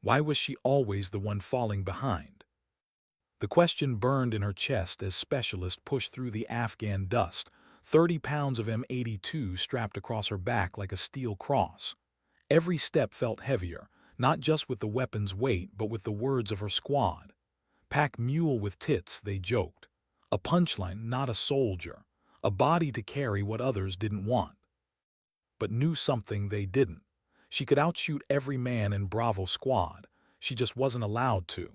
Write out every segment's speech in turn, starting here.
Why was she always the one falling behind? The question burned in her chest as specialists pushed through the Afghan dust, 30 pounds of M82 strapped across her back like a steel cross. Every step felt heavier, not just with the weapon's weight but with the words of her squad. Pack mule with tits, they joked. A punchline, not a soldier. A body to carry what others didn't want. But knew something they didn't. She could outshoot every man in Bravo squad. She just wasn't allowed to.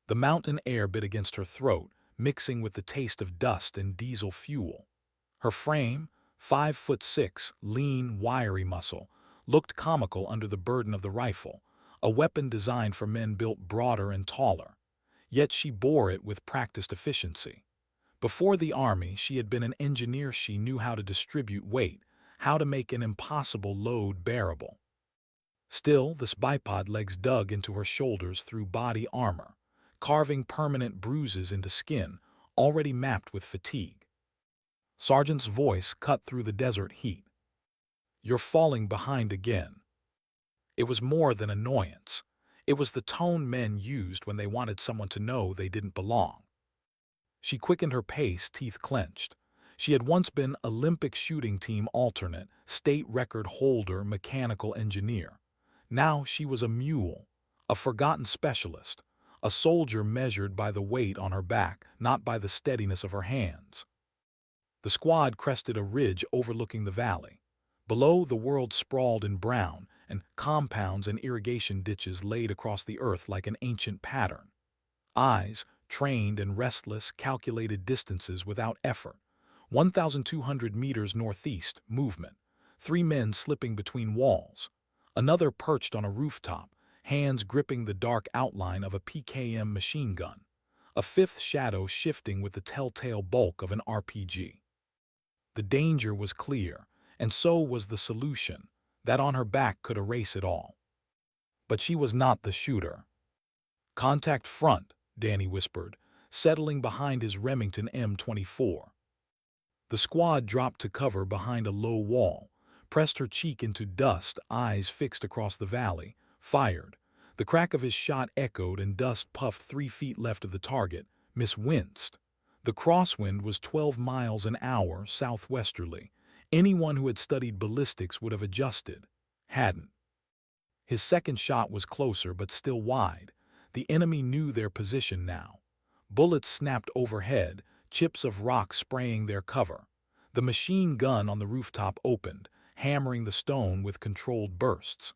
The mountain air bit against her throat, mixing with the taste of dust and diesel fuel. Her frame, 5'6", lean, wiry muscle, looked comical under the burden of the rifle, a weapon designed for men built broader and taller. Yet she bore it with practiced efficiency. Before the army, she had been an engineer. She knew how to distribute weight, how to make an impossible load bearable. Still, the bipod legs dug into her shoulders through body armor, carving permanent bruises into skin, already mapped with fatigue. Sergeant's voice cut through the desert heat. "You're falling behind again." It was more than annoyance. It was the tone men used when they wanted someone to know they didn't belong. She quickened her pace, teeth clenched. She had once been Olympic shooting team alternate, state record holder, mechanical engineer. Now she was a mule, a forgotten specialist, a soldier measured by the weight on her back, not by the steadiness of her hands. The squad crested a ridge overlooking the valley. Below, the world sprawled in brown, and compounds and irrigation ditches laid across the earth like an ancient pattern. Eyes, trained and restless, calculated distances without effort. 1,200 meters northeast, movement. 3 men slipping between walls. Another perched on a rooftop, hands gripping the dark outline of a PKM machine gun. A fifth shadow shifting with the telltale bulk of an RPG. The danger was clear, and so was the solution. That on her back could erase it all. But she was not the shooter. "Contact front," Danny whispered, settling behind his Remington M24. The squad dropped to cover behind a low wall, pressed her cheek into dust, eyes fixed across the valley, fired. The crack of his shot echoed and dust puffed 3 feet left of the target. Miss winced. The crosswind was 12 miles an hour southwesterly. Anyone who had studied ballistics would have adjusted. Hadn't. His second shot was closer but still wide. The enemy knew their position now. Bullets snapped overhead, chips of rock spraying their cover. The machine gun on the rooftop opened, hammering the stone with controlled bursts.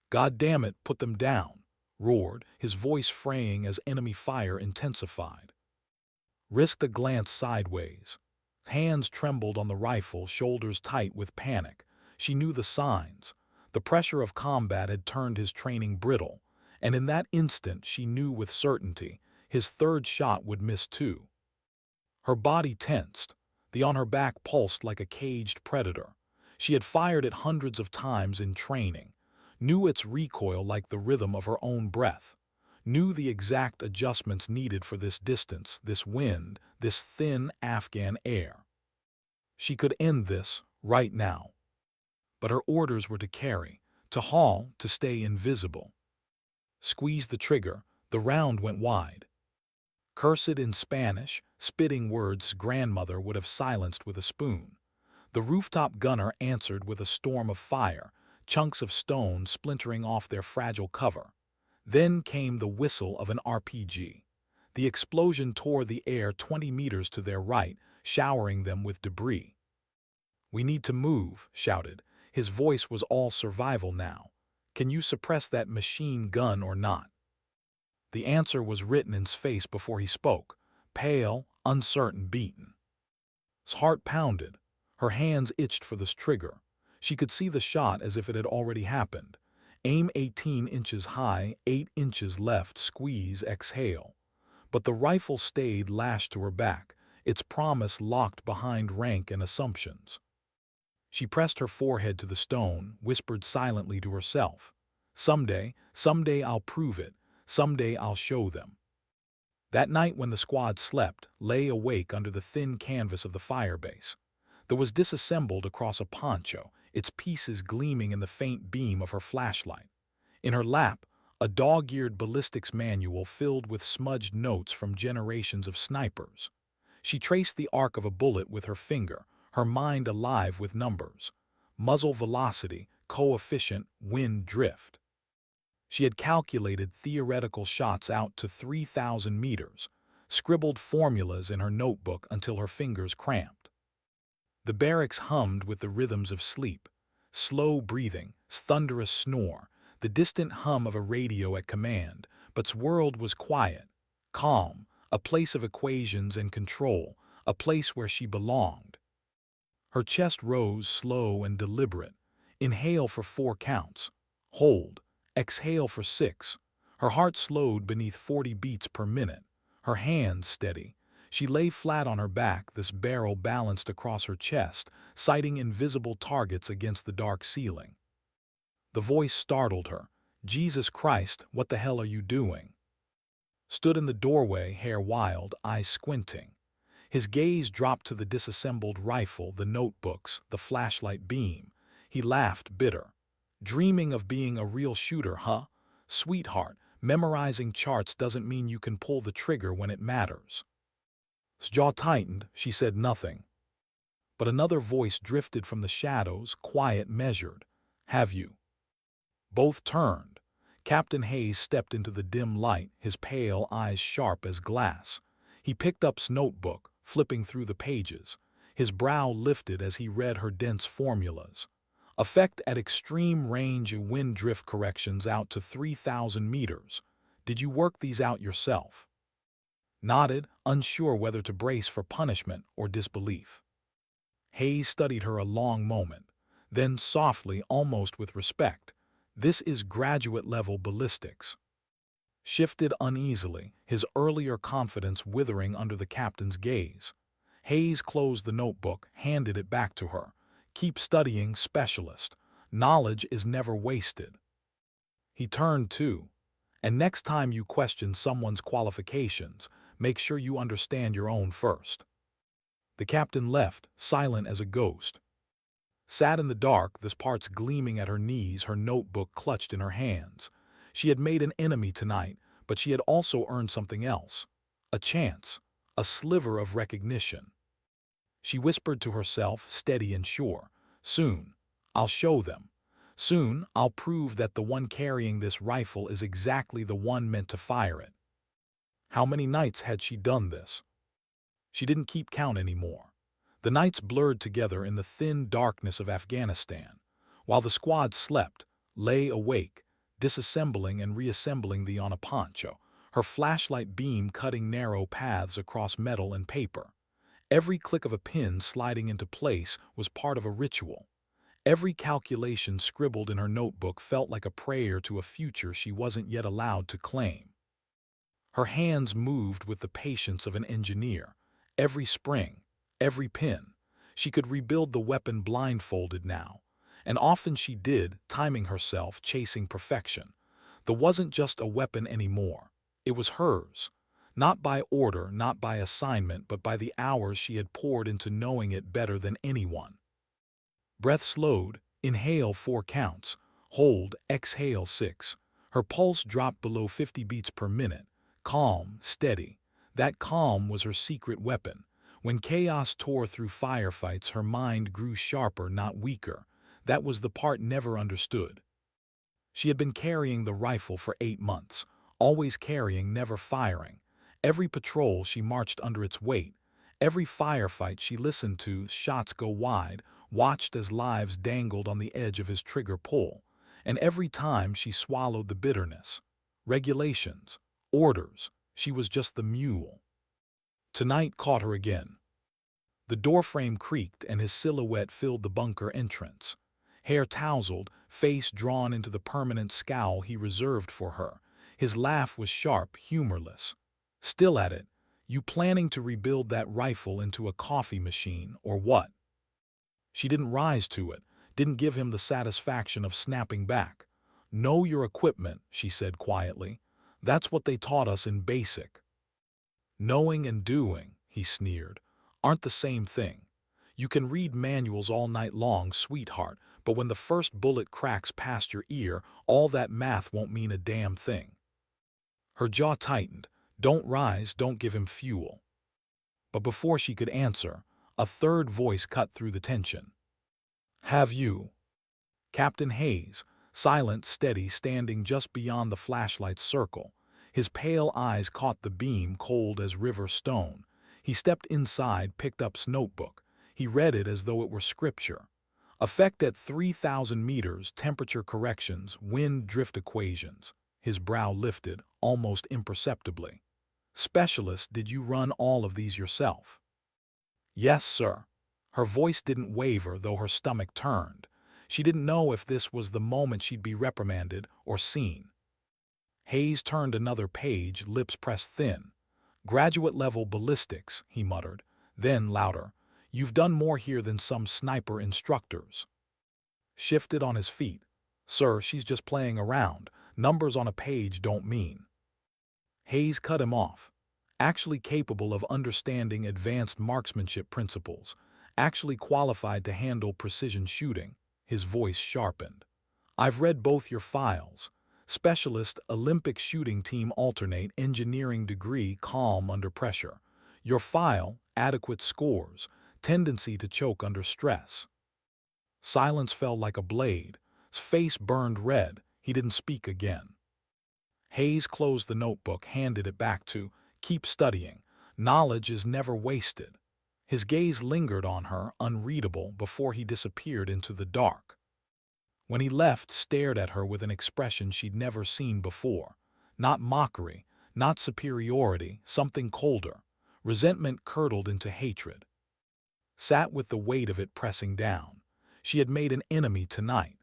"God damn it, put them down," roared, his voice fraying as enemy fire intensified. Risked a glance sideways. Hands trembled on the rifle, shoulders tight with panic. She knew the signs. The pressure of combat had turned his training brittle, and in that instant she knew with certainty his third shot would miss too. Her body tensed. The on her back pulsed like a caged predator. She had fired it hundreds of times in training, knew its recoil like the rhythm of her own breath, knew the exact adjustments needed for this distance, this wind, this thin Afghan air. She could end this right now. But her orders were to carry, to haul, to stay invisible. Squeezed the trigger, the round went wide. Cursed in Spanish, spitting words grandmother would have silenced with a spoon. The rooftop gunner answered with a storm of fire, chunks of stone splintering off their fragile cover. Then came the whistle of an RPG. The explosion tore the air 20 meters to their right, showering them with debris. "We need to move," shouted. His voice was all survival now. "Can you suppress that machine gun or not?" The answer was written in his face before he spoke, pale, uncertain, beaten. His heart pounded. Her hands itched for this trigger. She could see the shot as if it had already happened. Aim 18 inches high, 8 inches left, squeeze, exhale. But the rifle stayed lashed to her back, its promise locked behind rank and assumptions. She pressed her forehead to the stone, whispered silently to herself, someday I'll prove it, someday I'll show them." That night when the squad slept, lay awake under the thin canvas of the firebase. There was disassembled across a poncho, its pieces gleaming in the faint beam of her flashlight. In her lap, a dog-eared ballistics manual filled with smudged notes from generations of snipers. She traced the arc of a bullet with her finger, her mind alive with numbers. Muzzle velocity, coefficient, wind drift. She had calculated theoretical shots out to 3,000 meters, scribbled formulas in her notebook until her fingers cramped. The barracks hummed with the rhythms of sleep. Slow breathing, thunderous snore, the distant hum of a radio at command, but's world was quiet, calm, a place of equations and control, a place where she belonged. Her chest rose slow and deliberate. Inhale for 4 counts. Hold. Exhale for 6. Her heart slowed beneath 40 beats per minute. Her hands steady. She lay flat on her back, this barrel balanced across her chest, sighting invisible targets against the dark ceiling. The voice startled her. "Jesus Christ, what the hell are you doing?" Stood in the doorway, hair wild, eyes squinting. His gaze dropped to the disassembled rifle, the notebooks, the flashlight beam. He laughed, bitter. "Dreaming of being a real shooter, huh? Sweetheart, memorizing charts doesn't mean you can pull the trigger when it matters." His jaw tightened, she said nothing. But another voice drifted from the shadows, quiet, measured. "Have you?" Both turned. Captain Hayes stepped into the dim light, his pale eyes sharp as glass. He picked up his notebook, flipping through the pages. His brow lifted as he read her dense formulas. Effect at extreme range, wind drift corrections out to 3,000 meters. Did you work these out yourself? Nodded, unsure whether to brace for punishment or disbelief. Hayes studied her a long moment. Then softly, almost with respect, "This is graduate-level ballistics." Shifted uneasily, his earlier confidence withering under the captain's gaze. Hayes closed the notebook, handed it back to her. "Keep studying, specialist. Knowledge is never wasted." He turned too. "And next time you question someone's qualifications, make sure you understand your own first." The captain left, silent as a ghost. Sat in the dark, this parts gleaming at her knees, her notebook clutched in her hands. She had made an enemy tonight, but she had also earned something else. A chance, a sliver of recognition. She whispered to herself, steady and sure, "Soon, I'll show them. Soon, I'll prove that the one carrying this rifle is exactly the one meant to fire it." How many nights had she done this? She didn't keep count anymore. The nights blurred together in the thin darkness of Afghanistan, while the squad slept, lay awake, disassembling and reassembling the on a poncho, her flashlight beam cutting narrow paths across metal and paper. Every click of a pin sliding into place was part of a ritual. Every calculation scribbled in her notebook felt like a prayer to a future she wasn't yet allowed to claim. Her hands moved with the patience of an engineer. Every spring, every pin. She could rebuild the weapon blindfolded now. And often she did, timing herself, chasing perfection. There wasn't just a weapon anymore. It was hers. Not by order, not by assignment, but by the hours she had poured into knowing it better than anyone. Breath slowed. Inhale 4 counts. Hold, exhale 6. Her pulse dropped below 50 beats per minute. Calm, steady. That calm was her secret weapon. When chaos tore through firefights, her mind grew sharper, not weaker. That was the part never understood. She had been carrying the rifle for 8 months, always carrying, never firing. Every patrol she marched under its weight. Every firefight she listened to, shots go wide, watched as lives dangled on the edge of his trigger pull. And every time she swallowed the bitterness. Regulations, orders, she was just the mule. Tonight caught her again. The doorframe creaked and his silhouette filled the bunker entrance. Hair tousled, face drawn into the permanent scowl he reserved for her. His laugh was sharp, humorless. "Still at it? You planning to rebuild that rifle into a coffee machine, or what?" She didn't rise to it, didn't give him the satisfaction of snapping back. "Know your equipment," she said quietly. "That's what they taught us in basic." "Knowing and doing," he sneered, "aren't the same thing. You can read manuals all night long, sweetheart, But when the first bullet cracks past your ear, all that math won't mean a damn thing. Her jaw tightened. Don't rise, don't give him fuel. But before she could answer, a third voice cut through the tension. Have you? Captain Hayes, silent, steady, standing just beyond the flashlight's circle. His pale eyes caught the beam, cold as river stone. He stepped inside, picked up his notebook. He read it as though it were scripture. Effect at 3,000 meters, temperature corrections, wind drift equations. His brow lifted, almost imperceptibly. Specialist, did you run all of these yourself? Yes, sir. Her voice didn't waver, though her stomach turned. She didn't know if this was the moment she'd be reprimanded or seen. Hayes turned another page, lips pressed thin. Graduate-level ballistics, he muttered. Then, louder, you've done more here than some sniper instructors. Shifted on his feet. Sir, she's just playing around. Numbers on a page don't mean. Hayes cut him off. Actually capable of understanding advanced marksmanship principles. Actually qualified to handle precision shooting. His voice sharpened. I've read both your files. Specialist, Olympic shooting team alternate, engineering degree, calm under pressure. Your file, adequate scores, tendency to choke under stress. Silence fell like a blade. His face burned red. He didn't speak again. Hayes closed the notebook, handed it back to, keep studying. Knowledge is never wasted. His gaze lingered on her, unreadable, before he disappeared into the dark. When he left, stared at her with an expression she'd never seen before. Not mockery, not superiority, something colder. Resentment curdled into hatred. Sat with the weight of it pressing down. She had made an enemy tonight,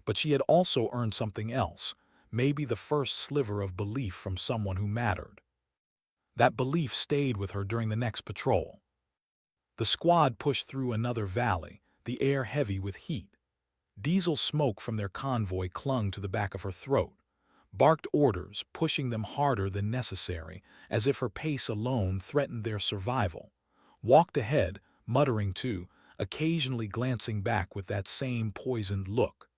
but she had also earned something else, maybe the first sliver of belief from someone who mattered. That belief stayed with her during the next patrol. The squad pushed through another valley, the air heavy with heat. Diesel smoke from their convoy clung to the back of her throat. Barked orders, pushing them harder than necessary, as if her pace alone threatened their survival. Walked ahead, muttering too, occasionally glancing back with that same poisoned look.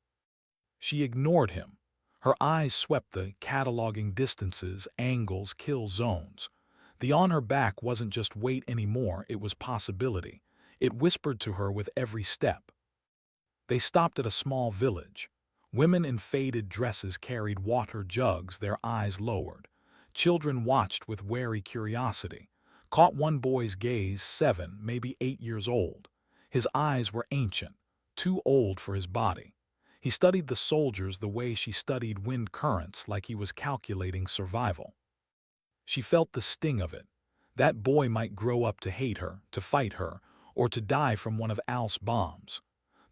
She ignored him. Her eyes swept the cataloging distances, angles, kill zones. The on her back wasn't just weight anymore, it was possibility. It whispered to her with every step. They stopped at a small village. Women in faded dresses carried water jugs, their eyes lowered. Children watched with wary curiosity. Caught one boy's gaze, 7, maybe 8 years old. His eyes were ancient, too old for his body. He studied the soldiers the way she studied wind currents, like he was calculating survival. She felt the sting of it. That boy might grow up to hate her, to fight her, or to die from one of Al's bombs.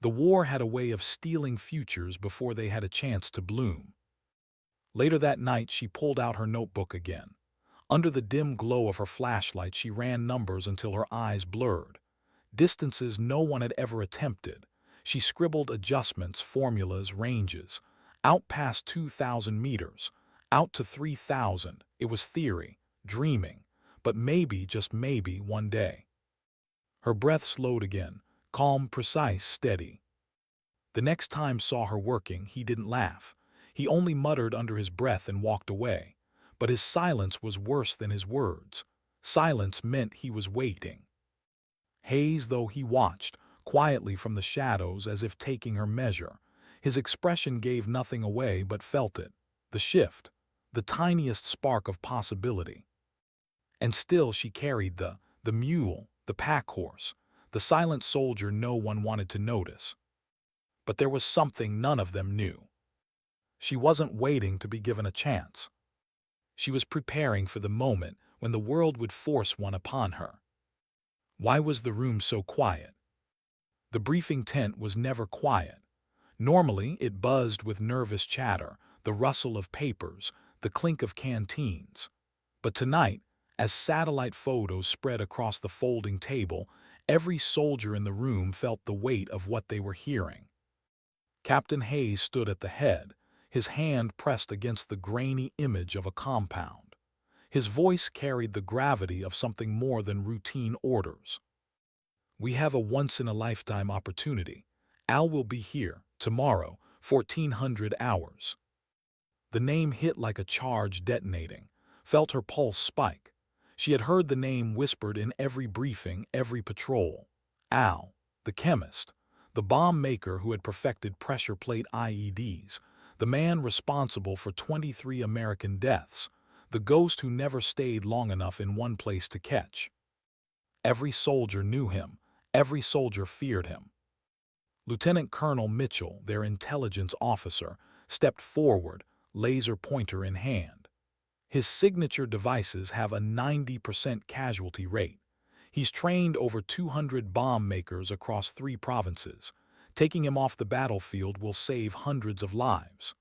The war had a way of stealing futures before they had a chance to bloom. Later that night, she pulled out her notebook again. Under the dim glow of her flashlight, she ran numbers until her eyes blurred. Distances no one had ever attempted. She scribbled adjustments, formulas, ranges. Out past 2,000 meters. Out to 3,000. It was theory, dreaming. But maybe, just maybe, one day. Her breath slowed again. Calm, precise, steady. The next time saw her working, he didn't laugh. He only muttered under his breath and walked away. But his silence was worse than his words. Silence meant he was waiting. Hayes, though he watched, quietly from the shadows as if taking her measure. His expression gave nothing away but felt it. The shift. The tiniest spark of possibility. And still she carried the mule, the pack horse. The silent soldier no one wanted to notice. But there was something none of them knew. She wasn't waiting to be given a chance. She was preparing for the moment when the world would force one upon her. Why was the room so quiet? The briefing tent was never quiet. Normally, it buzzed with nervous chatter, the rustle of papers, the clink of canteens. But tonight, as satellite photos spread across the folding table, every soldier in the room felt the weight of what they were hearing. Captain Hayes stood at the head, his hand pressed against the grainy image of a compound. His voice carried the gravity of something more than routine orders. We have a once-in-a-lifetime opportunity. Al will be here, Tomorrow, 1400 hours. The name hit like a charge detonating, felt her pulse spike. She had heard the name whispered in every briefing, every patrol. Al, the chemist, the bomb maker who had perfected pressure plate IEDs, the man responsible for 23 American deaths, the ghost who never stayed long enough in one place to catch. Every soldier knew him, every soldier feared him. Lieutenant Colonel Mitchell, their intelligence officer, stepped forward, laser pointer in hand. His signature devices have a 90% casualty rate. He's trained over 200 bomb makers across 3 provinces. Taking him off the battlefield will save hundreds of lives.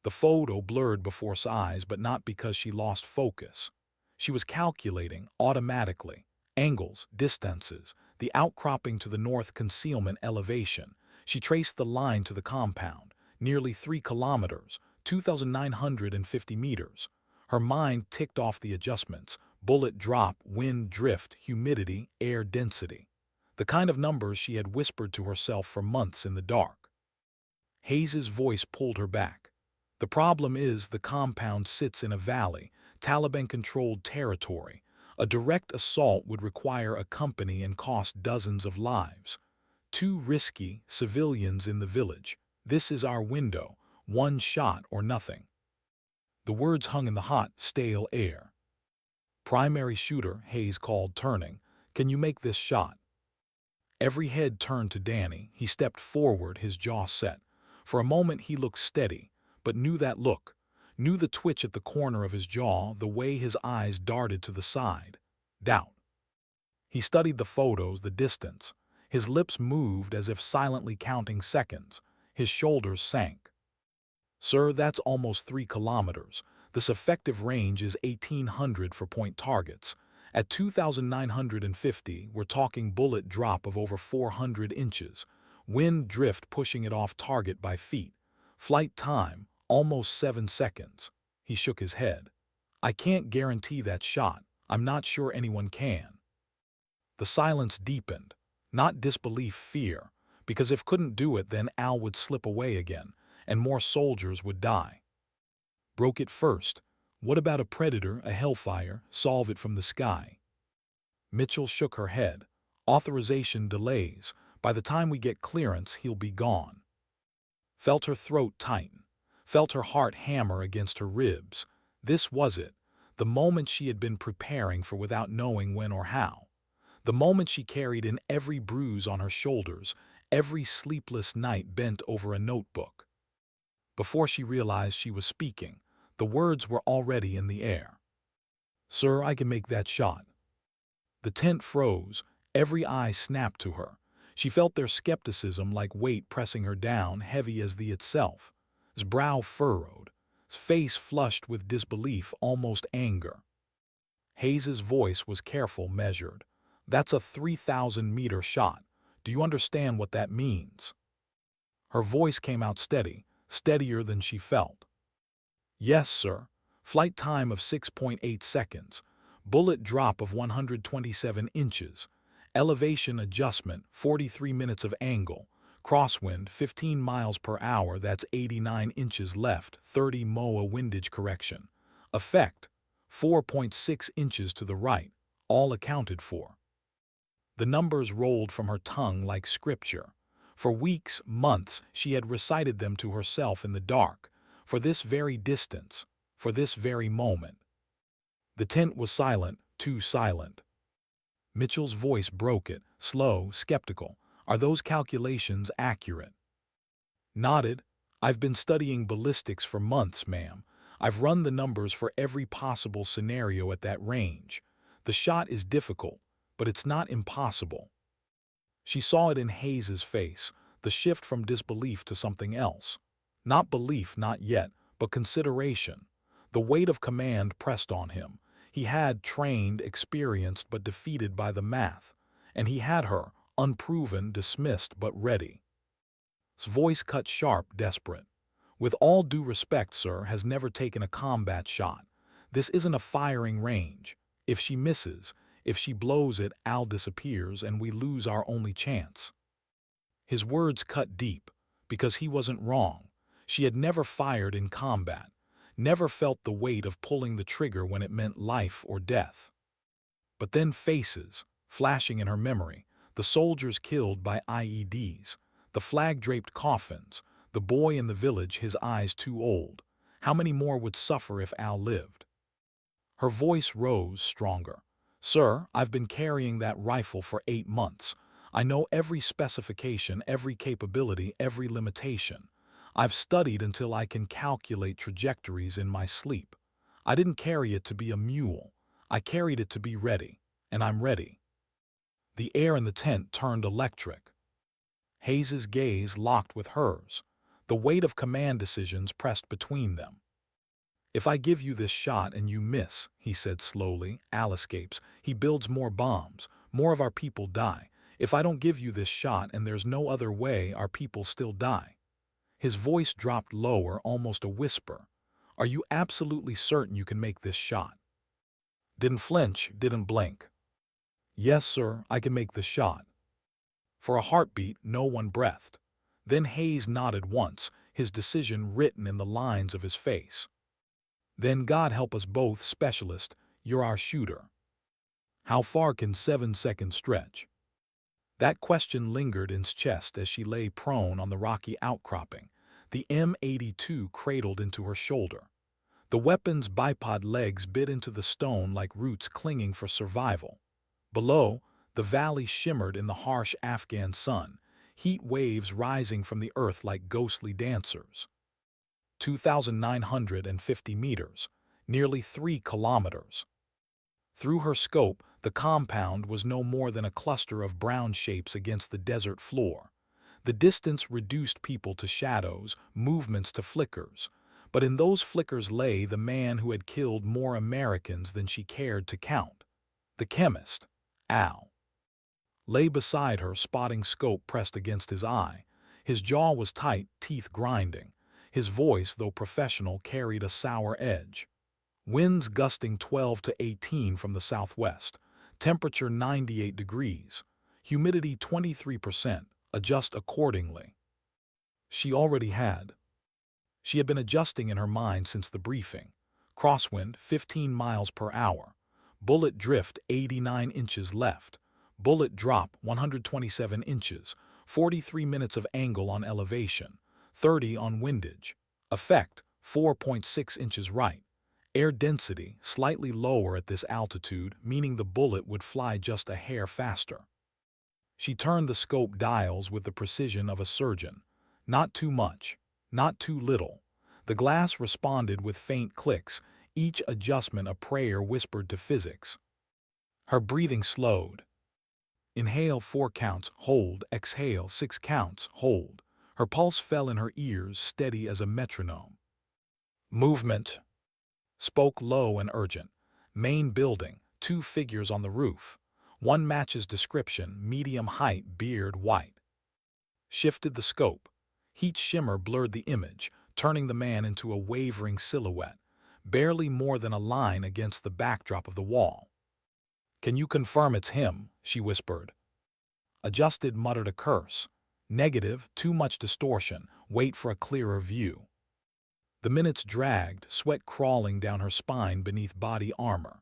The photo blurred before her eyes, but not because she lost focus. She was calculating automatically. Angles, distances, the outcropping to the north concealment elevation. She traced the line to the compound, nearly 3 kilometers, 2,950 meters. Her mind ticked off the adjustments: bullet drop, wind drift, humidity, air density. The kind of numbers she had whispered to herself for months in the dark. Hayes's voice pulled her back. The problem is the compound sits in a valley, Taliban-controlled territory. A direct assault would require a company and cost dozens of lives. Too risky, civilians in the village. This is our window, one shot or nothing. The words hung in the hot, stale air. Primary shooter, Hayes called, turning. Can you make this shot? Every head turned to Danny. He stepped forward, his jaw set. For a moment he looked steady, but knew that look. Knew the twitch at the corner of his jaw, the way his eyes darted to the side. Doubt. He studied the photos, the distance. His lips moved as if silently counting seconds. His shoulders sank. Sir, that's almost 3 kilometers. This effective range is 1,800 for point targets. At 2,950, we're talking bullet drop of over 400 inches. Wind drift pushing it off target by feet. Flight time, almost 7 seconds. He shook his head. I can't guarantee that shot. I'm not sure anyone can. The silence deepened. Not disbelief, fear. Because if couldn't do it, then Al would slip away again, and more soldiers would die. Broke it first. What about a predator, a hellfire? Solve it from the sky. Mitchell shook her head. Authorization delays. By the time we get clearance, he'll be gone. Felt her throat tighten. Felt her heart hammer against her ribs. This was it. The moment she had been preparing for without knowing when or how. The moment she carried in every bruise on her shoulders, every sleepless night bent over a notebook. Before she realized she was speaking, the words were already in the air. Sir, I can make that shot. The tent froze. Every eye snapped to her. She felt their skepticism like weight pressing her down, heavy as the itself. His brow furrowed, his face flushed with disbelief, almost anger. Hayes's voice was careful, measured. That's a 3,000-meter shot. Do you understand what that means? Her voice came out steady, steadier than she felt. Yes, sir. Flight time of 6.8 seconds. Bullet drop of 127 inches. Elevation adjustment, 43 minutes of angle. Crosswind, 15 miles per hour, that's 89 inches left, 30 MOA windage correction. Effect, 4.6 inches to the right, all accounted for. The numbers rolled from her tongue like scripture. For weeks, months, she had recited them to herself in the dark, for this very distance, for this very moment. The tent was silent, too silent. Mitchell's voice broke it, slow, skeptical. Are those calculations accurate? Nodded. I've been studying ballistics for months, ma'am. I've run the numbers for every possible scenario at that range. The shot is difficult, but it's not impossible. She saw it in Hayes's face, the shift from disbelief to something else. Not belief, not yet, but consideration. The weight of command pressed on him. He had trained, experienced, but defeated by the math. And he had her, unproven, dismissed, but ready. His voice cut sharp, desperate. With all due respect, sir, has never taken a combat shot. This isn't a firing range. If she misses, if she blows it, Al disappears and we lose our only chance. His words cut deep, because he wasn't wrong. She had never fired in combat, never felt the weight of pulling the trigger when it meant life or death. But then faces, flashing in her memory, the soldiers killed by IEDs, the flag-draped coffins, the boy in the village, his eyes too old. How many more would suffer if Al lived? Her voice rose stronger. "Sir, I've been carrying that rifle for 8 months. I know every specification, every capability, every limitation. I've studied until I can calculate trajectories in my sleep. I didn't carry it to be a mule. I carried it to be ready, and I'm ready." The air in the tent turned electric. Hayes's gaze locked with hers. The weight of command decisions pressed between them. "If I give you this shot and you miss," he said slowly, "Al escapes. He builds more bombs. More of our people die. If I don't give you this shot and there's no other way, our people still die." His voice dropped lower, almost a whisper. "Are you absolutely certain you can make this shot?" Didn't flinch, didn't blink. "Yes, sir, I can make the shot." For a heartbeat, no one breathed. Then Hayes nodded once, his decision written in the lines of his face. "Then God help us both, specialist, you're our shooter. How far can 7 seconds stretch?" That question lingered in his chest as she lay prone on the rocky outcropping, the M82 cradled into her shoulder. The weapon's bipod legs bit into the stone like roots clinging for survival. Below, the valley shimmered in the harsh Afghan sun, heat waves rising from the earth like ghostly dancers. 2,950 meters, nearly 3 kilometers. Through her scope, the compound was no more than a cluster of brown shapes against the desert floor. The distance reduced people to shadows, movements to flickers. But in those flickers lay the man who had killed more Americans than she cared to count. The chemist, Al. Lay beside her, spotting scope pressed against his eye. His jaw was tight, teeth grinding. His voice, though professional, carried a sour edge. Winds gusting 12 to 18 from the southwest. Temperature 98 degrees. Humidity 23%. Adjust accordingly. She already had. She had been adjusting in her mind since the briefing. Crosswind 15 miles per hour. Bullet drift 89 inches left. Bullet drop 127 inches. 43 minutes of angle on elevation. 30 on windage. Effect 4.6 inches right. Air density slightly lower at this altitude, meaning the bullet would fly just a hair faster. She turned the scope dials with the precision of a surgeon. Not too much, not too little. The glass responded with faint clicks, each adjustment a prayer whispered to physics. Her breathing slowed. Inhale 4 counts, hold, exhale 6 counts, hold. Her pulse fell in her ears, steady as a metronome. Movement. Spoke low and urgent. Main building, 2 figures on the roof. One matches description, medium height, beard white. Shifted the scope. Heat shimmer blurred the image, turning the man into a wavering silhouette, barely more than a line against the backdrop of the wall. "Can you confirm it's him?" she whispered. Adjusted muttered a curse. "Negative, too much distortion, wait for a clearer view." The minutes dragged, sweat crawling down her spine beneath body armor.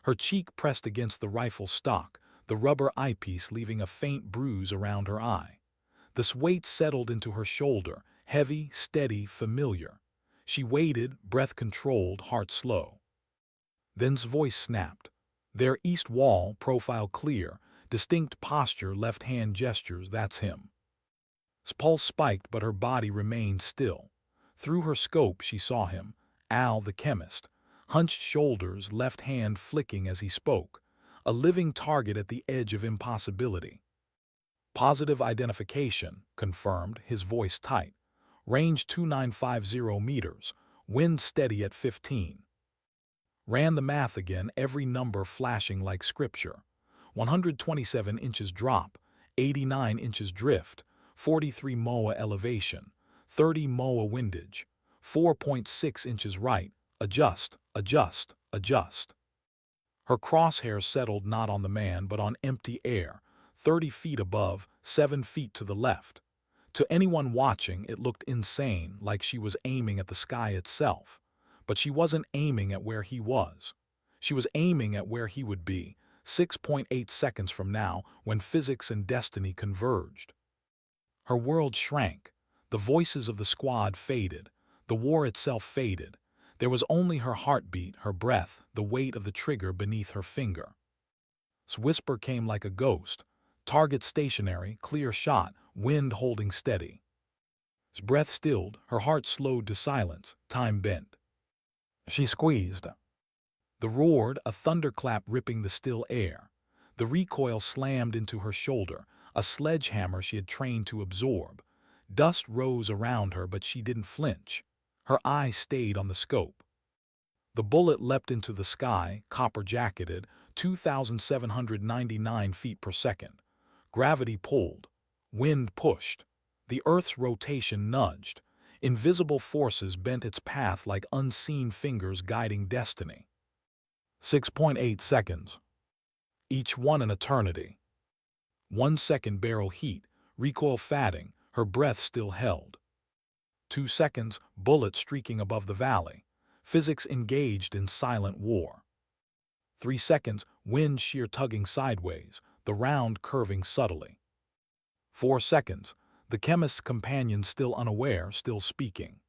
Her cheek pressed against the rifle stock, the rubber eyepiece leaving a faint bruise around her eye. The weight settled into her shoulder, heavy, steady, familiar. She waited, breath controlled, heart slow. Then's voice snapped. Their east wall, profile clear, distinct posture, left-hand gestures, that's him. Pulse spiked, but her body remained still. Through her scope she saw him, Al the chemist, hunched shoulders, left hand flicking as he spoke, a living target at the edge of impossibility. "Positive identification," confirmed, his voice tight. "Range 2950 meters, wind steady at 15. Ran the math again, every number flashing like scripture. 127 inches drop, 89 inches drift, 43 MOA elevation, 30 MOA windage, 4.6 inches right, adjust, adjust, adjust." Her crosshairs settled not on the man but on empty air, 30 feet above, 7 feet to the left. To anyone watching, it looked insane, like she was aiming at the sky itself. But she wasn't aiming at where he was. She was aiming at where he would be, 6.8 seconds from now, when physics and destiny converged. Her world shrank. The voices of the squad faded. The war itself faded. There was only her heartbeat, her breath, the weight of the trigger beneath her finger. His whisper came like a ghost. Target stationary, clear shot, wind holding steady. His breath stilled, her heart slowed to silence, time bent. She squeezed. The roared, a thunderclap ripping the still air. The recoil slammed into her shoulder, a sledgehammer she had trained to absorb. Dust rose around her, but she didn't flinch. Her eyes stayed on the scope. The bullet leapt into the sky, copper-jacketed, 2,799 feet per second. Gravity pulled. Wind pushed. The Earth's rotation nudged. Invisible forces bent its path like unseen fingers guiding destiny. 6.8 seconds. Each one an eternity. 1 second barrel heat, recoil fatting, her breath still held. 2 seconds, bullet streaking above the valley. Physics engaged in silent war. 3 seconds, wind shear tugging sideways, the round curving subtly. 4 seconds, the chemist's companion still unaware, still speaking.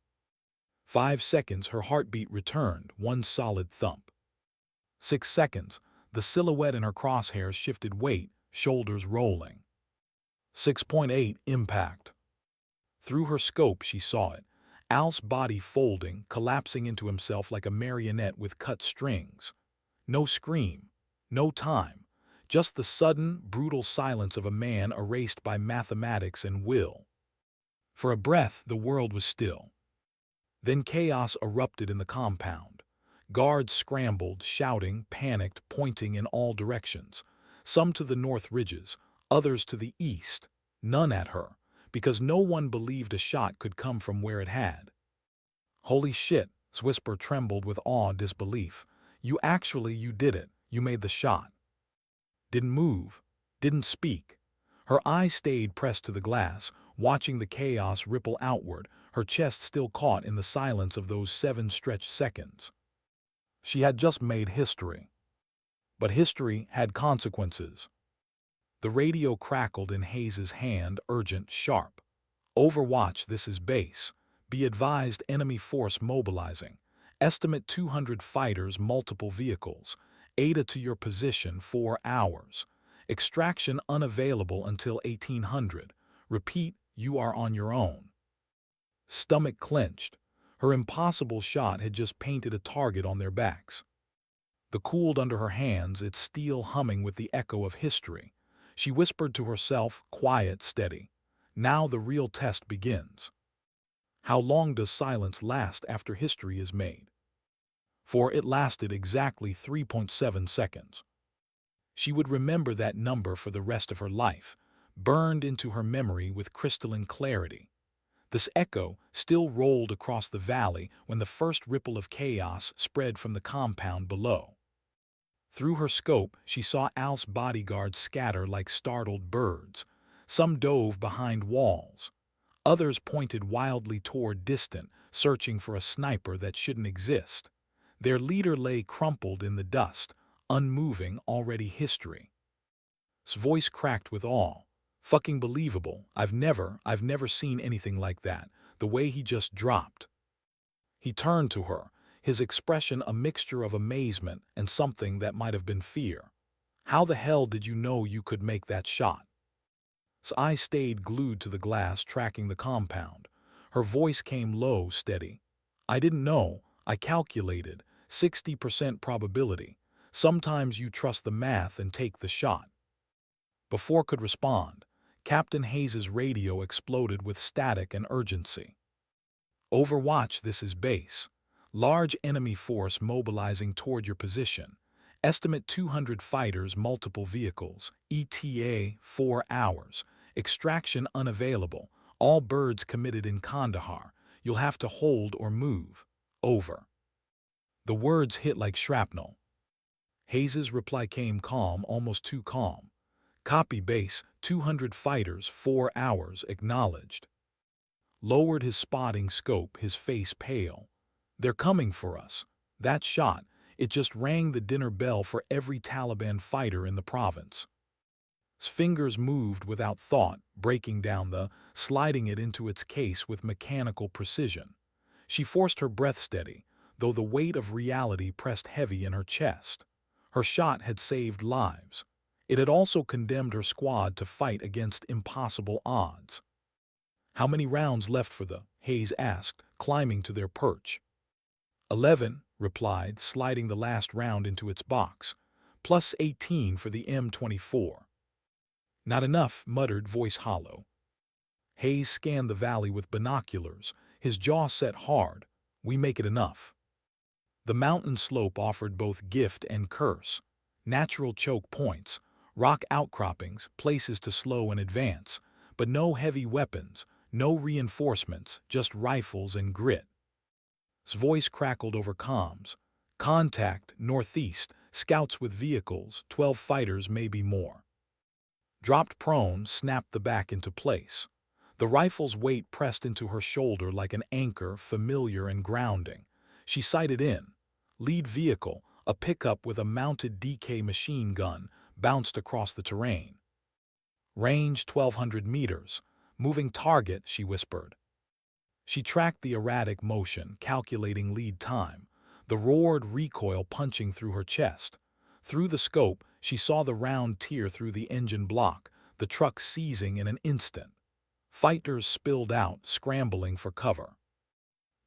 5 seconds, her heartbeat returned, one solid thump. 6 seconds, the silhouette in her crosshairs shifted weight, shoulders rolling. 6.8 impact. Through her scope she saw it, Al's body folding, collapsing into himself like a marionette with cut strings. No scream, no time, just the sudden, brutal silence of a man erased by mathematics and will. For a breath, the world was still. Then chaos erupted in the compound. Guards scrambled, shouting, panicked, pointing in all directions. Some to the north ridges, others to the east, none at her, because no one believed a shot could come from where it had. "Holy shit," his whisper trembled with awe, disbelief. You did it. You made the shot." Didn't move, didn't speak. Her eyes stayed pressed to the glass, watching the chaos ripple outward, her chest still caught in the silence of those 7 stretched seconds. She had just made history. But history had consequences. The radio crackled in Hayes's hand, urgent, sharp. "Overwatch, this is base. Be advised, enemy force mobilizing. Estimate 200 fighters, multiple vehicles. Ada to your position, 4 hours. Extraction unavailable until 1800. Repeat, you are on your own." Stomach clenched. Her impossible shot had just painted a target on their backs. The cooled under her hands, its steel humming with the echo of history. She whispered to herself, quiet, steady. Now the real test begins. How long does silence last after history is made? For it lasted exactly 3.7 seconds. She would remember that number for the rest of her life, burned into her memory with crystalline clarity. This echo still rolled across the valley when the first ripple of chaos spread from the compound below. Through her scope, she saw Al's bodyguards scatter like startled birds. Some dove behind walls. Others pointed wildly toward distant, searching for a sniper that shouldn't exist. Their leader lay crumpled in the dust, unmoving, already history. His voice cracked with awe. "Fucking believable. I've never seen anything like that. The way he just dropped." He turned to her, his expression a mixture of amazement and something that might have been fear. "How the hell did you know you could make that shot?" His eyes stayed glued to the glass, tracking the compound. Her voice came low, steady. "I didn't know. I calculated. 60% probability. Sometimes you trust the math and take the shot." Before could respond, Captain Hayes's radio exploded with static and urgency. "Overwatch, this is base. Large enemy force mobilizing toward your position. Estimate 200 fighters, multiple vehicles. ETA 4 hours. Extraction unavailable. All birds committed in Kandahar. You'll have to hold or move. Over." The words hit like shrapnel. Hayes's reply came calm, almost too calm. Copy base, 200 fighters, 4 hours, acknowledged. Lowered his spotting scope, his face pale. They're coming for us. That shot, it just rang the dinner bell for every Taliban fighter in the province. His fingers moved without thought, breaking down sliding it into its case with mechanical precision. She forced her breath steady, though the weight of reality pressed heavy in her chest. Her shot had saved lives. It had also condemned her squad to fight against impossible odds. How many rounds left for Hayes asked, climbing to their perch. 11, replied, sliding the last round into its box, plus 18 for the M24. Not enough, muttered, voice hollow. Hayes scanned the valley with binoculars, his jaw set hard. We make it enough. The mountain slope offered both gift and curse. Natural choke points, rock outcroppings, places to slow and advance, but no heavy weapons, no reinforcements, just rifles and grit. His voice crackled over comms. Contact, northeast, scouts with vehicles, 12 fighters, maybe more. Dropped prone, snapped the back into place. The rifle's weight pressed into her shoulder like an anchor, familiar and grounding. She sighted in. Lead vehicle, a pickup with a mounted DK machine gun, bounced across the terrain. Range 1,200 meters. Moving target, she whispered. She tracked the erratic motion, calculating lead time, the roared recoil punching through her chest. Through the scope, she saw the round tear through the engine block, the truck seizing in an instant. Fighters spilled out, scrambling for cover.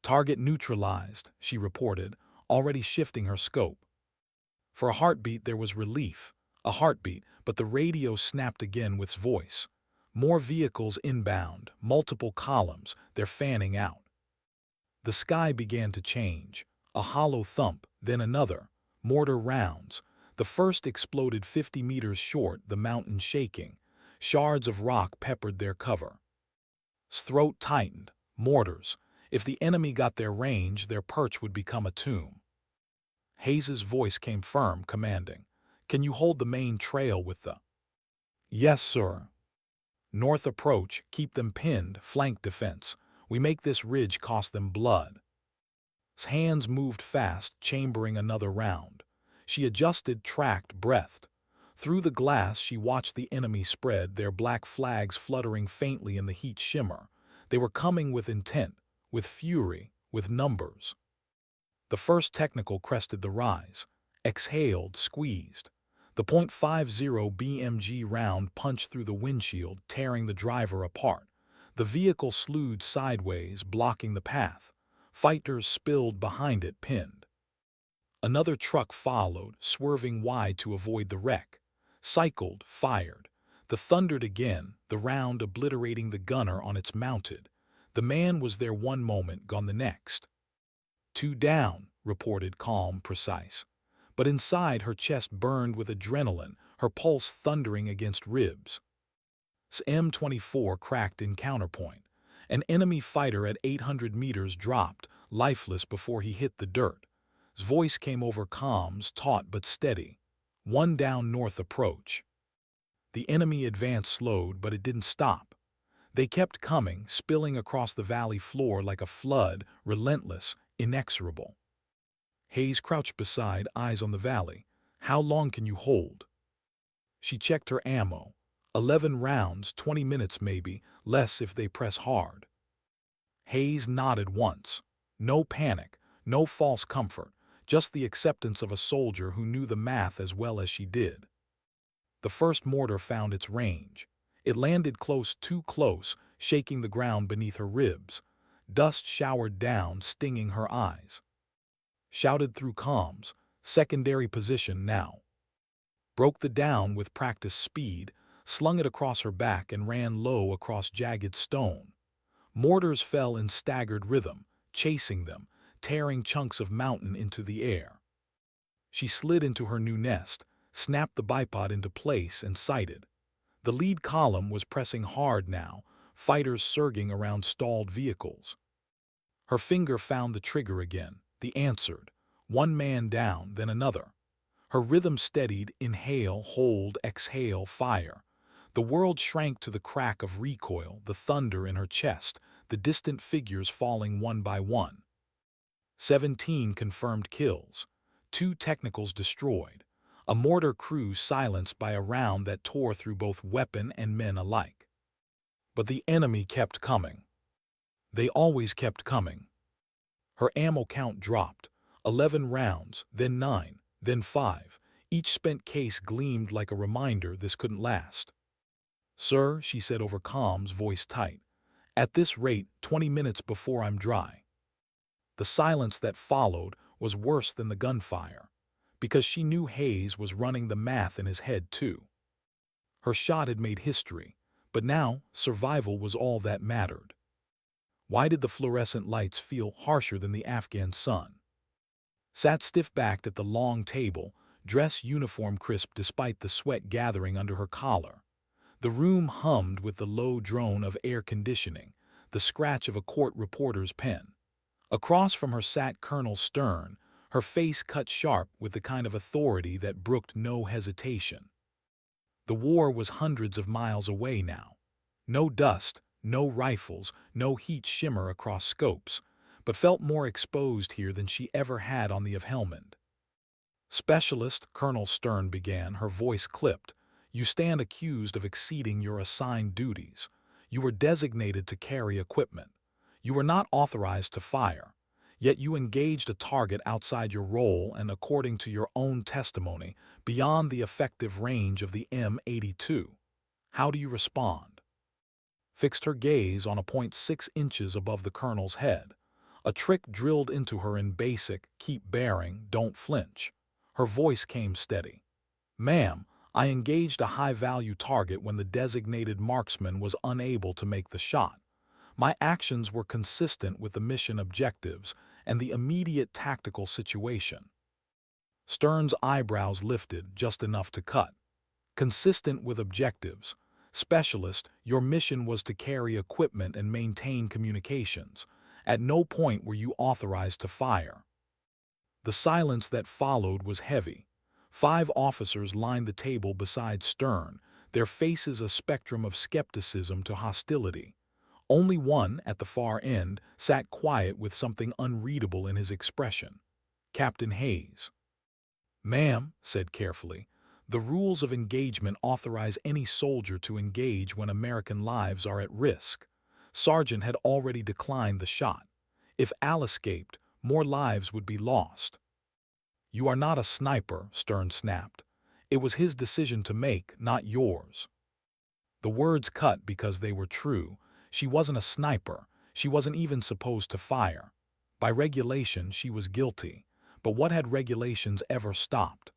Target neutralized, she reported, already shifting her scope. For a heartbeat there was relief. A heartbeat, but the radio snapped again with its voice. More vehicles inbound, multiple columns, they're fanning out. The sky began to change. A hollow thump, then another. Mortar rounds. The first exploded 50 meters short, the mountain shaking. Shards of rock peppered their cover. His throat tightened. Mortars. If the enemy got their range, their perch would become a tomb. Hayes's voice came firm, commanding. Can you hold the main trail with the... Yes, sir. North approach, keep them pinned, flank defense. We make this ridge cost them blood. His hands moved fast, chambering another round. She adjusted, tracked, breathed. Through the glass she watched the enemy spread, their black flags fluttering faintly in the heat shimmer. They were coming with intent, with fury, with numbers. The first technical crested the rise. Exhaled, squeezed. The .50 BMG round punched through the windshield, tearing the driver apart. The vehicle slewed sideways, blocking the path. Fighters spilled behind it, pinned. Another truck followed, swerving wide to avoid the wreck. Cycled, fired. The thundered again, the round obliterating the gunner on its mounted. The man was there one moment, gone the next. 2 down, reported, calm, precise. But inside her chest burned with adrenaline, her pulse thundering against ribs. M24 cracked in counterpoint. An enemy fighter at 800 meters dropped, lifeless before he hit the dirt. His voice came over comms, taut but steady. 1 down, north approach. The enemy advance slowed, but it didn't stop. They kept coming, spilling across the valley floor like a flood, relentless, inexorable. Hayes crouched beside, eyes on the valley. How long can you hold? She checked her ammo. 11 rounds, 20 minutes maybe, less if they press hard. Hayes nodded once. No panic, no false comfort, just the acceptance of a soldier who knew the math as well as she did. The first mortar found its range. It landed close, too close, shaking the ground beneath her ribs. Dust showered down, stinging her eyes. Shouted through comms, secondary position now. Broke the down with practiced speed, slung it across her back and ran low across jagged stone. Mortars fell in staggered rhythm, chasing them, tearing chunks of mountain into the air. She slid into her new nest, snapped the bipod into place and sighted. The lead column was pressing hard now, fighters surging around stalled vehicles. Her finger found the trigger again. The answered. 1 man down, then another. Her rhythm steadied, inhale, hold, exhale, fire. The world shrank to the crack of recoil, the thunder in her chest, the distant figures falling one by one. 17 confirmed kills, 2 technicals destroyed, a mortar crew silenced by a round that tore through both weapon and men alike. But the enemy kept coming. They always kept coming. Her ammo count dropped, 11 rounds, then 9, then 5. Each spent case gleamed like a reminder this couldn't last. "Sir," she said over comms, voice tight, "at this rate, 20 minutes before I'm dry." The silence that followed was worse than the gunfire, because she knew Hayes was running the math in his head too. Her shot had made history, but now survival was all that mattered. Why did the fluorescent lights feel harsher than the Afghan sun? Sat stiff-backed at the long table, dress uniform crisp despite the sweat gathering under her collar. The room hummed with the low drone of air conditioning, the scratch of a court reporter's pen. Across from her sat Colonel Stern, her face cut sharp with the kind of authority that brooked no hesitation. The war was hundreds of miles away now. No dust, no rifles, no heat shimmer across scopes, but felt more exposed here than she ever had on the of Helmand. "Specialist," Colonel Stern began, her voice clipped, "you stand accused of exceeding your assigned duties. You were designated to carry equipment. You were not authorized to fire. Yet you engaged a target outside your role and, according to your own testimony, beyond the effective range of the M82. How do you respond?" Fixed her gaze on a point 6 inches above the colonel's head. A trick drilled into her in basic, keep bearing, don't flinch. Her voice came steady. "Ma'am, I engaged a high-value target when the designated marksman was unable to make the shot. My actions were consistent with the mission objectives and the immediate tactical situation." Stern's eyebrows lifted just enough to cut. "Consistent with objectives. Specialist, your mission was to carry equipment and maintain communications. At no point were you authorized to fire." The silence that followed was heavy. 5 officers lined the table beside Stern, their faces a spectrum of skepticism to hostility. Only one, at the far end, sat quiet with something unreadable in his expression. Captain Hayes. "Ma'am," said carefully, "the rules of engagement authorize any soldier to engage when American lives are at risk. Sergeant had already declined the shot. If Al escaped, more lives would be lost." "You are not a sniper," Stern snapped. "It was his decision to make, not yours." The words cut because they were true. She wasn't a sniper. She wasn't even supposed to fire. By regulation, she was guilty. But what had regulations ever stopped?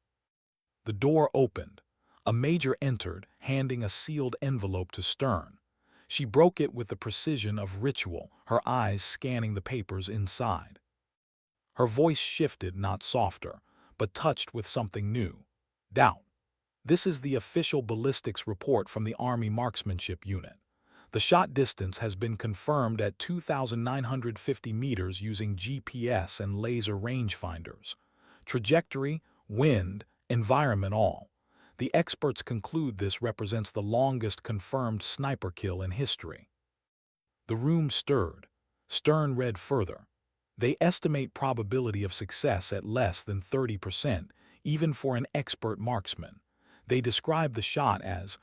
The door opened. A major entered, handing a sealed envelope to Stern. She broke it with the precision of ritual, her eyes scanning the papers inside. Her voice shifted, not softer, but touched with something new. Doubt. "This is the official ballistics report from the Army Marksmanship Unit. The shot distance has been confirmed at 2,950 meters using GPS and laser rangefinders. Trajectory, wind, environment all. The experts conclude this represents the longest confirmed sniper kill in history." The room stirred. Stern read further. "They estimate probability of success at less than 30%, even for an expert marksman. They describe the shot as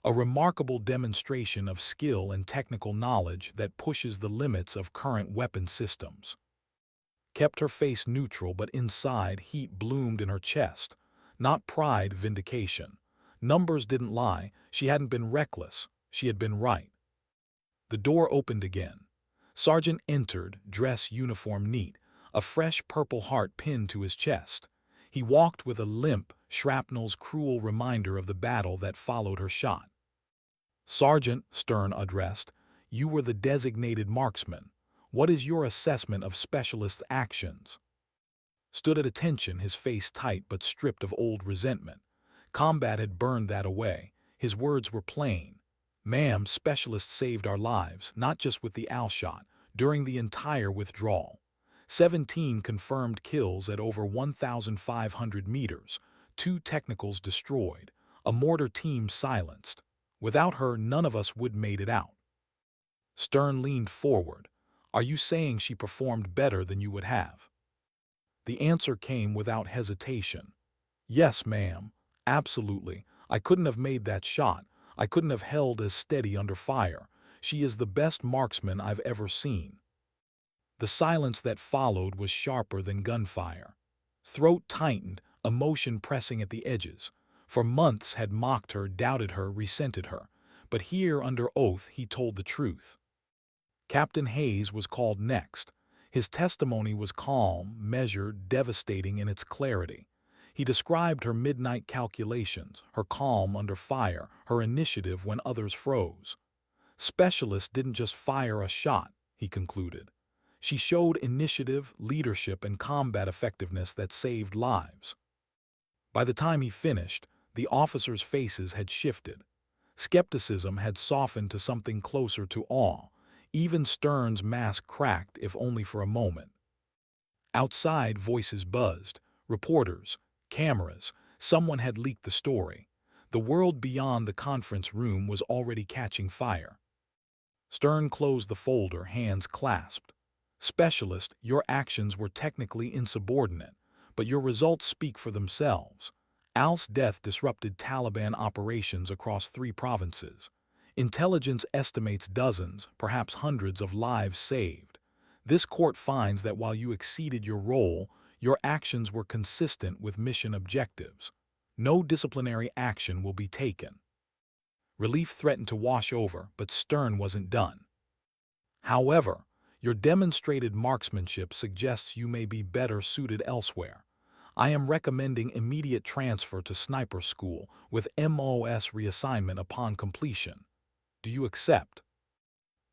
a remarkable demonstration of skill and technical knowledge that pushes the limits of current weapon systems." Kept her face neutral, but inside heat bloomed in her chest. Not pride, vindication. Numbers didn't lie. She hadn't been reckless. She had been right. The door opened again. Sergeant entered, dress uniform neat, a fresh Purple Heart pinned to his chest. He walked with a limp, shrapnel's cruel reminder of the battle that followed her shot. "Sergeant," Stern addressed, "you were the designated marksman. What is your assessment of specialist actions?" Stood at attention, his face tight but stripped of old resentment. Combat had burned that away. His words were plain. "Ma'am, specialists saved our lives, not just with the Al shot, during the entire withdrawal. 17 confirmed kills at over 1,500 meters, 2 technicals destroyed, a mortar team silenced. Without her, none of us would made it out. Stern leaned forward. Are you saying she performed better than you would have? The answer came without hesitation. Yes, ma'am. Absolutely. I couldn't have made that shot. I couldn't have held as steady under fire. She is the best marksman I've ever seen. The silence that followed was sharper than gunfire. Throat tightened, emotion pressing at the edges. For months had mocked her, doubted her, resented her. But here, under oath, he told the truth. Captain Hayes was called next. His testimony was calm, measured, devastating in its clarity. He described her midnight calculations, her calm under fire, her initiative when others froze. Specialists didn't just fire a shot, he concluded. She showed initiative, leadership, and combat effectiveness that saved lives. By the time he finished, the officers' faces had shifted. Skepticism had softened to something closer to awe. Even Stern's mask cracked, if only for a moment. Outside, voices buzzed. Reporters, cameras, someone had leaked the story. The world beyond the conference room was already catching fire. Stern closed the folder, hands clasped. Specialist, your actions were technically insubordinate, but your results speak for themselves. Al's death disrupted Taliban operations across 3 provinces. Intelligence estimates dozens, perhaps hundreds of lives saved. This court finds that while you exceeded your role, your actions were consistent with mission objectives. No disciplinary action will be taken. Relief threatened to wash over, but Stern wasn't done. However, your demonstrated marksmanship suggests you may be better suited elsewhere. I am recommending immediate transfer to sniper school with MOS reassignment upon completion. Do you accept?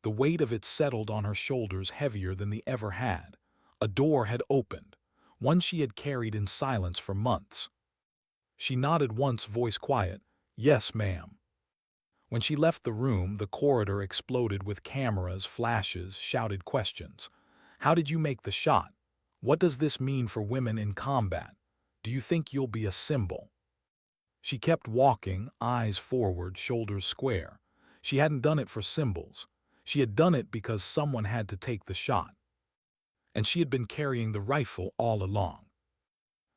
The weight of it settled on her shoulders heavier than they ever had. A door had opened, one she had carried in silence for months. She nodded once, voice quiet, "Yes, ma'am." When she left the room, the corridor exploded with cameras, flashes, shouted questions. How did you make the shot? What does this mean for women in combat? Do you think you'll be a symbol? She kept walking, eyes forward, shoulders square. She hadn't done it for symbols. She had done it because someone had to take the shot. And she had been carrying the rifle all along.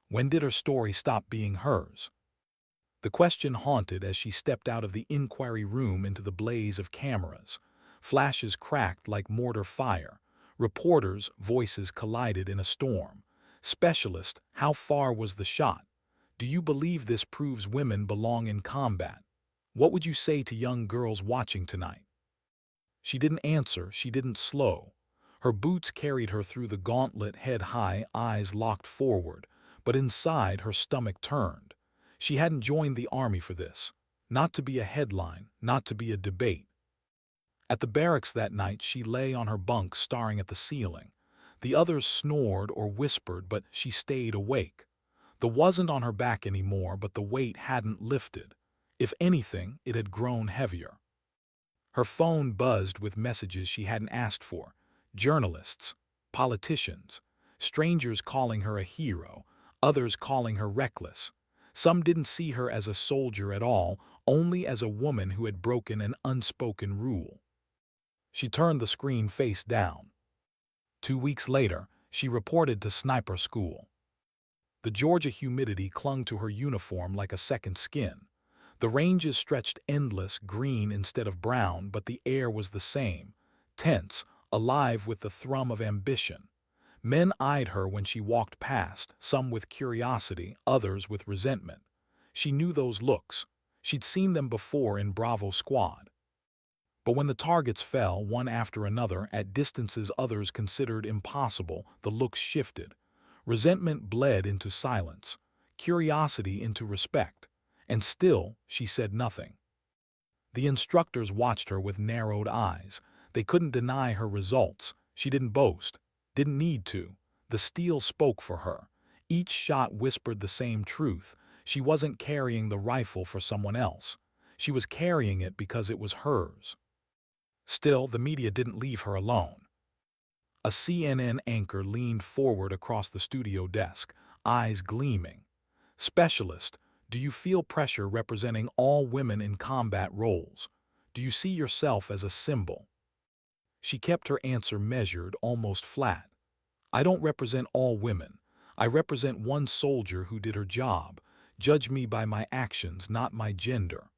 When did her story stop being hers? The question haunted as she stepped out of the inquiry room into the blaze of cameras. Flashes cracked like mortar fire. Reporters' voices collided in a storm. Specialist, how far was the shot? Do you believe this proves women belong in combat? What would you say to young girls watching tonight? She didn't answer, she didn't slow. Her boots carried her through the gauntlet, head high, eyes locked forward, but inside her stomach turned. She hadn't joined the army for this. Not to be a headline, not to be a debate. At the barracks that night, she lay on her bunk staring at the ceiling. The others snored or whispered, but she stayed awake. The wasn't on her back anymore, but the weight hadn't lifted. If anything, it had grown heavier. Her phone buzzed with messages she hadn't asked for. Journalists, politicians, strangers calling her a hero, others calling her reckless. Some didn't see her as a soldier at all, only as a woman who had broken an unspoken rule. She turned the screen face down. 2 weeks later, she reported to sniper school. The Georgia humidity clung to her uniform like a second skin. The ranges stretched endless, green instead of brown, but the air was the same, tense, alive with the thrum of ambition. Men eyed her when she walked past, some with curiosity, others with resentment. She knew those looks. She'd seen them before in Bravo Squad. But when the targets fell, one after another, at distances others considered impossible, the looks shifted. Resentment bled into silence, curiosity into respect. And still, she said nothing. The instructors watched her with narrowed eyes. They couldn't deny her results. She didn't boast, didn't need to. The steel spoke for her. Each shot whispered the same truth. She wasn't carrying the rifle for someone else. She was carrying it because it was hers. Still, the media didn't leave her alone. A CNN anchor leaned forward across the studio desk, eyes gleaming. Specialist, Do you feel pressure representing all women in combat roles? Do you see yourself as a symbol? She kept her answer measured, almost flat. I don't represent all women. I represent one soldier who did her job. Judge me by my actions, not my gender.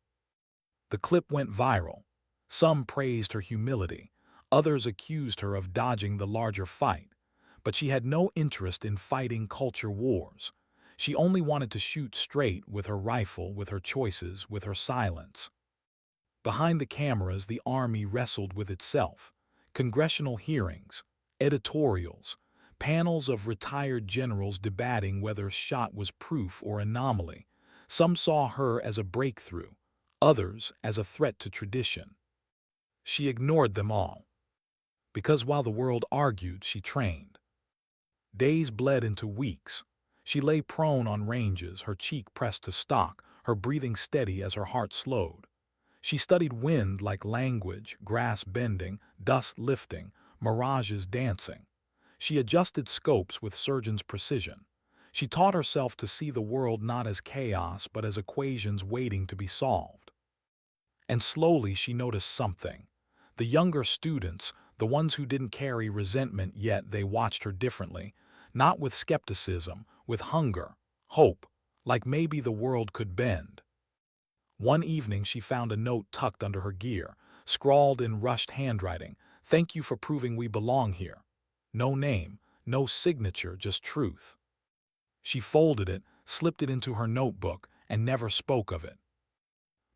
The clip went viral. Some praised her humility. Others accused her of dodging the larger fight. But she had no interest in fighting culture wars. She only wanted to shoot straight with her rifle, with her choices, with her silence. Behind the cameras, the army wrestled with itself. Congressional hearings, editorials, panels of retired generals debating whether shot was proof or anomaly. Some saw her as a breakthrough, others as a threat to tradition. She ignored them all, because while the world argued, she trained. Days bled into weeks. She lay prone on ranges, her cheek pressed to stock, her breathing steady as her heart slowed. She studied wind like language, grass bending, dust lifting, mirages dancing. She adjusted scopes with surgeon's precision. She taught herself to see the world not as chaos but as equations waiting to be solved. And slowly she noticed something. The younger students, the ones who didn't carry resentment yet, they watched her differently, not with skepticism, with hunger, hope, like maybe the world could bend. One evening she found a note tucked under her gear, scrawled in rushed handwriting, "Thank you for proving we belong here." No name, no signature, just truth. She folded it, slipped it into her notebook, and never spoke of it.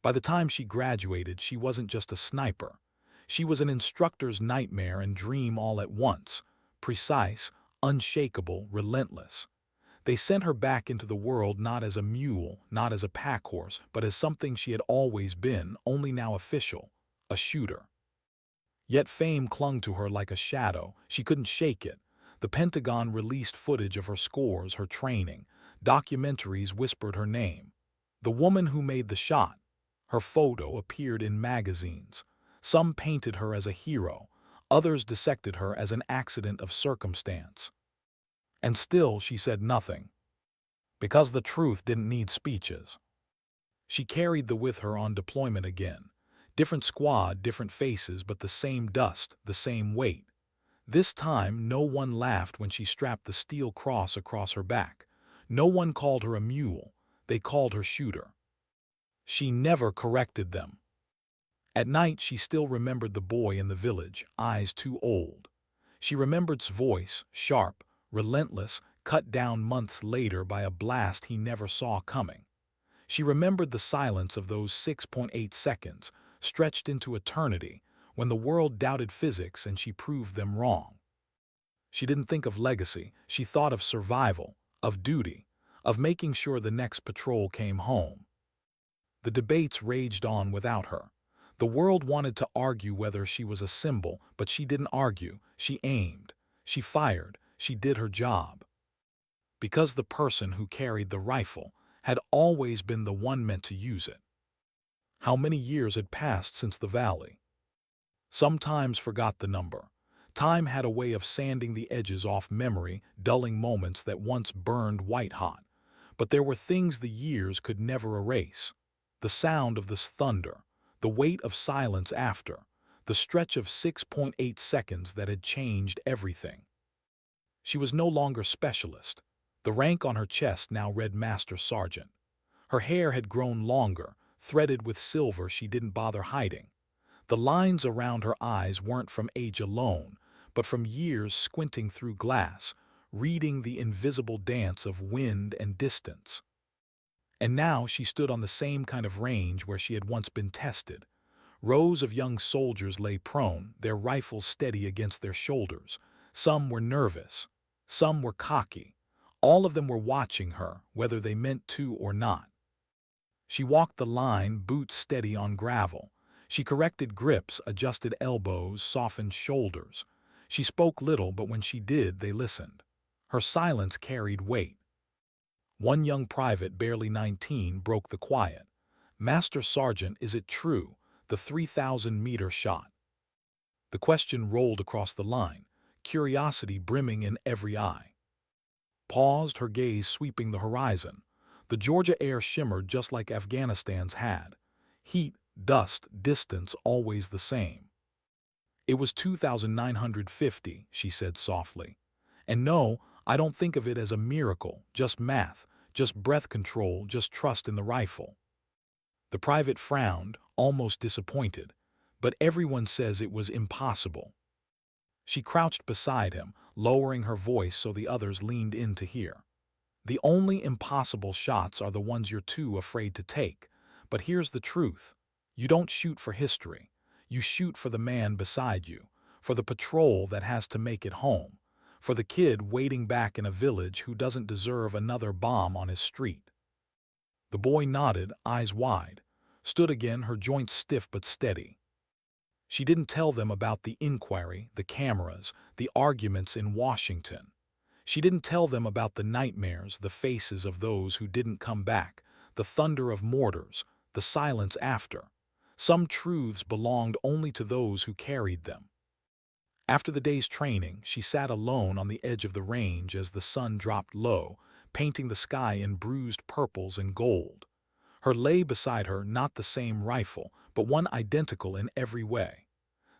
By the time she graduated, she wasn't just a sniper. She was an instructor's nightmare and dream all at once, precise, unshakable, relentless. They sent her back into the world not as a mule, not as a pack horse, but as something she had always been, only now official, a shooter. Yet fame clung to her like a shadow. She couldn't shake it. The Pentagon released footage of her scores, her training. Documentaries whispered her name. The woman who made the shot. Her photo appeared in magazines. Some painted her as a hero. Others dissected her as an accident of circumstance. And still she said nothing. Because the truth didn't need speeches. She carried the with her on deployment again. Different squad, different faces, but the same dust, the same weight. This time, no one laughed when she strapped the steel cross across her back. No one called her a mule. They called her shooter. She never corrected them. At night, she still remembered the boy in the village, eyes too old. She remembered his voice, sharp, relentless, cut down months later by a blast he never saw coming. She remembered the silence of those 6.8 seconds, stretched into eternity, when the world doubted physics and she proved them wrong. She didn't think of legacy, she thought of survival, of duty, of making sure the next patrol came home. The debates raged on without her. The world wanted to argue whether she was a symbol, but she didn't argue, she aimed, she fired, she did her job. Because the person who carried the rifle had always been the one meant to use it. How many years had passed since the valley? Sometimes forgot the number. Time had a way of sanding the edges off memory, dulling moments that once burned white-hot. But there were things the years could never erase. The sound of this thunder, the weight of silence after, the stretch of 6.8 seconds that had changed everything. She was no longer specialist. The rank on her chest now read Master Sergeant. Her hair had grown longer, threaded with silver she didn't bother hiding. The lines around her eyes weren't from age alone, but from years squinting through glass, reading the invisible dance of wind and distance. And now she stood on the same kind of range where she had once been tested. Rows of young soldiers lay prone, their rifles steady against their shoulders. Some were nervous, some were cocky. All of them were watching her, whether they meant to or not. She walked the line, boots steady on gravel. She corrected grips, adjusted elbows, softened shoulders. She spoke little, but when she did, they listened. Her silence carried weight. One young private, barely 19, broke the quiet. "Master Sergeant, is it true, the 3,000-meter shot?" The question rolled across the line, curiosity brimming in every eye. Paused, her gaze sweeping the horizon. The Georgia air shimmered just like Afghanistan's had. Heat, dust, distance, always the same. "It was 2,950, she said softly. "And no, I don't think of it as a miracle, just math, just breath control, just trust in the rifle." The private frowned, almost disappointed, but everyone says it was impossible. She crouched beside him, lowering her voice so the others leaned in to hear. "The only impossible shots are the ones you're too afraid to take. But here's the truth. You don't shoot for history. You shoot for the man beside you, for the patrol that has to make it home, for the kid waiting back in a village who doesn't deserve another bomb on his street." The boy nodded, eyes wide, stood again, her joints stiff but steady. She didn't tell them about the inquiry, the cameras, the arguments in Washington. She didn't tell them about the nightmares, the faces of those who didn't come back, the thunder of mortars, the silence after. Some truths belonged only to those who carried them. After the day's training, she sat alone on the edge of the range as the sun dropped low, painting the sky in bruised purples and gold. Her lay beside her not the same rifle, but one identical in every way.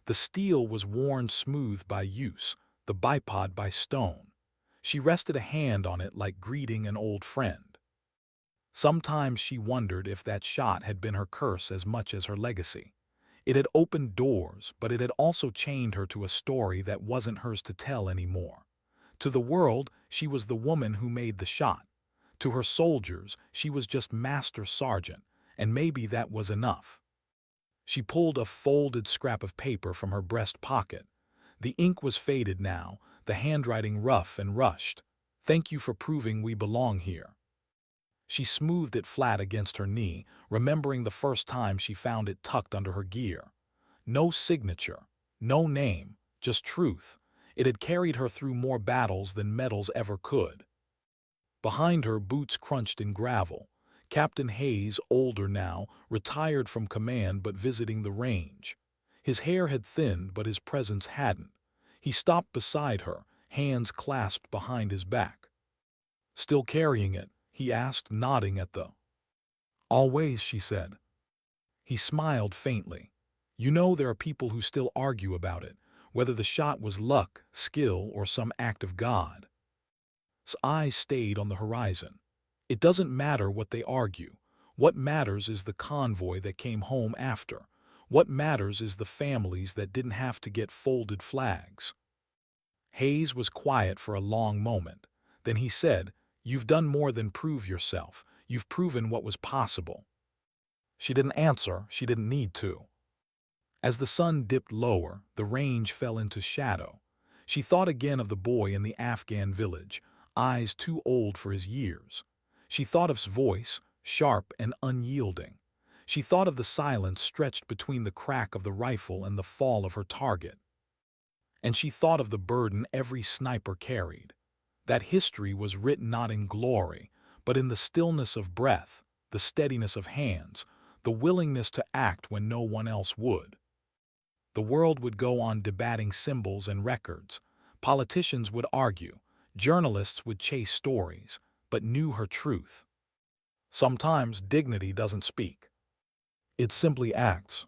The steel was worn smooth by use, the bipod by stone. She rested a hand on it like greeting an old friend. Sometimes she wondered if that shot had been her curse as much as her legacy. It had opened doors, but it had also chained her to a story that wasn't hers to tell anymore. To the world, she was the woman who made the shot. To her soldiers, she was just Master Sergeant, and maybe that was enough. She pulled a folded scrap of paper from her breast pocket. The ink was faded now, the handwriting rough and rushed. "Thank you for proving we belong here." She smoothed it flat against her knee, remembering the first time she found it tucked under her gear. No signature, no name, just truth. It had carried her through more battles than medals ever could. Behind her, boots crunched in gravel. Captain Hayes, older now, retired from command but visiting the range. His hair had thinned, but his presence hadn't. He stopped beside her, hands clasped behind his back. "Still carrying it?" he asked, nodding at the. "Always," she said. He smiled faintly. "You know, there are people who still argue about it, whether the shot was luck, skill, or some act of God." His eyes stayed on the horizon. "It doesn't matter what they argue. What matters is the convoy that came home after. What matters is the families that didn't have to get folded flags." Hayes was quiet for a long moment. Then he said, "You've done more than prove yourself. You've proven what was possible." She didn't answer. She didn't need to. As the sun dipped lower, the range fell into shadow. She thought again of the boy in the Afghan village, eyes too old for his years. She thought of his voice, sharp and unyielding. She thought of the silence stretched between the crack of the rifle and the fall of her target. And she thought of the burden every sniper carried. That history was written not in glory, but in the stillness of breath, the steadiness of hands, the willingness to act when no one else would. The world would go on debating symbols and records. Politicians would argue. Journalists would chase stories, but knew her truth. Sometimes dignity doesn't speak. It simply acts.